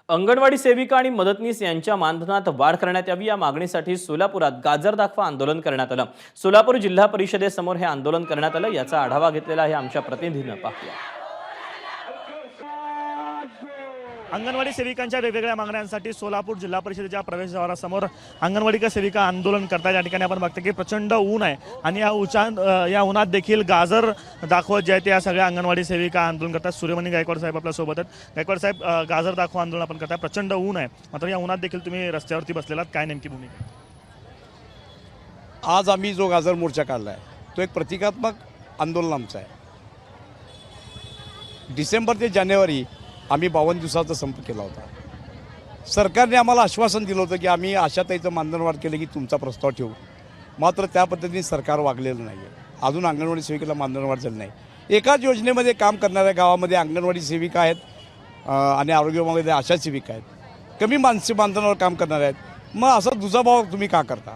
अंगणवाडी सेविका आणि मदतनीस यांच्या मानधनात वाढ करण्यात यावी या मागणीसाठी सोलापुरात गाजर दाखवा आंदोलन करण्यात आलं। सोलापूर जिल्हा परिषदेसमोर हे आंदोलन करण्यात आलं। याचा आढावा घेतलेला आहे आमच्या प्रतिनिधीनं। पाहूया। अंगणवाडी सेविकांच्या वेगवेगळ्या मागण्यांसाठी सोलापूर जिल्हा परिषदेच्या प्रवेशद्वारासमोर अंगणवाडी सेविका आंदोलन करतात। या ठिकाणी आपण बघतो की प्रचंड ऊन आहे आणि या उन्हात देखील गाजर दाखवत जे आहे ते या सगळ्या अंगणवाडी सेविका आंदोलन करतात। सूर्यमणी गायकवाड साहेब आपल्या सोबत आहेत। गायकवाड साहेब, गाजर दाखवा आंदोलन आपण करताय, प्रचंड ऊन आहे, मात्र या उन्हात देखील तुम्ही रस्त्यावरती बसलेलात, काय नेमकी भूमिका? आज आम्ही जो गाजर मोर्चा काढला आहे तो एक प्रतिकात्मक आंदोलन आमचं आहे। डिसेंबर ते जानेवारी आम्ही 52 दिवसाचा संप केला होता। सरकारने आम्हाला आश्वासन दिलं होतं की आम्ही आशाताईचं मानधन वाढ केलं की तुमचा प्रस्ताव ठेवू, मात्र त्या पद्धतीने सरकार वागलेलं नाही आहे। अजून अंगणवाडी सेविकेला मानधन वाढ झाली नाही। एकाच योजनेमध्ये काम करणाऱ्या गावामध्ये अंगणवाडी सेविका आहेत आणि आरोग्य विभागामध्ये आशा सेविका आहेत, कमी मानधनावर काम करणाऱ्या आहेत। मग असा दुजाभाव तुम्ही का करता,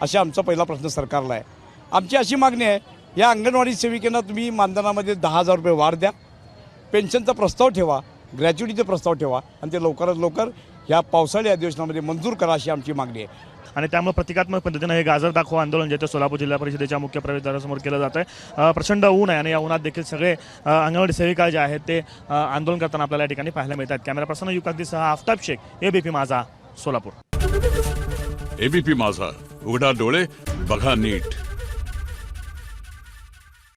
असा आमचा पहिला प्रश्न सरकारला आहे। आमची अशी मागणी आहे, या अंगणवाडी सेविकांना तुम्ही मानधनामध्ये 10,000 रुपये वाढ द्या, पेन्शनचा प्रस्ताव ठेवा, ग्रॅच्युटीचे प्रस्ताव ठेवा आणि ते लवकरात लवकर या पावसाळी अधिवेशनामध्ये मंजूर करा, अशी आमची मागणी आहे। आणि त्यामुळे प्रतिकात्मक पद्धतीनं हे गाजर दाखवा आंदोलन जे ते सोलापूर जिल्हा परिषदेच्या मुख्य प्रवेशद्वारासमोर केलं जात आहे। प्रचंड ऊन आहे आणि या उन्हात देखील सगळे अंगणवाडी सेविका जे आहेत ते आंदोलन करताना आपल्याला या ठिकाणी पाहायला मिळतात। कॅमेरा पर्सन युकागदीसह आफताब शेख, एबीपी माझा, सोलापूर। एबीपी माझा, उघडा डोळे बघा नीट।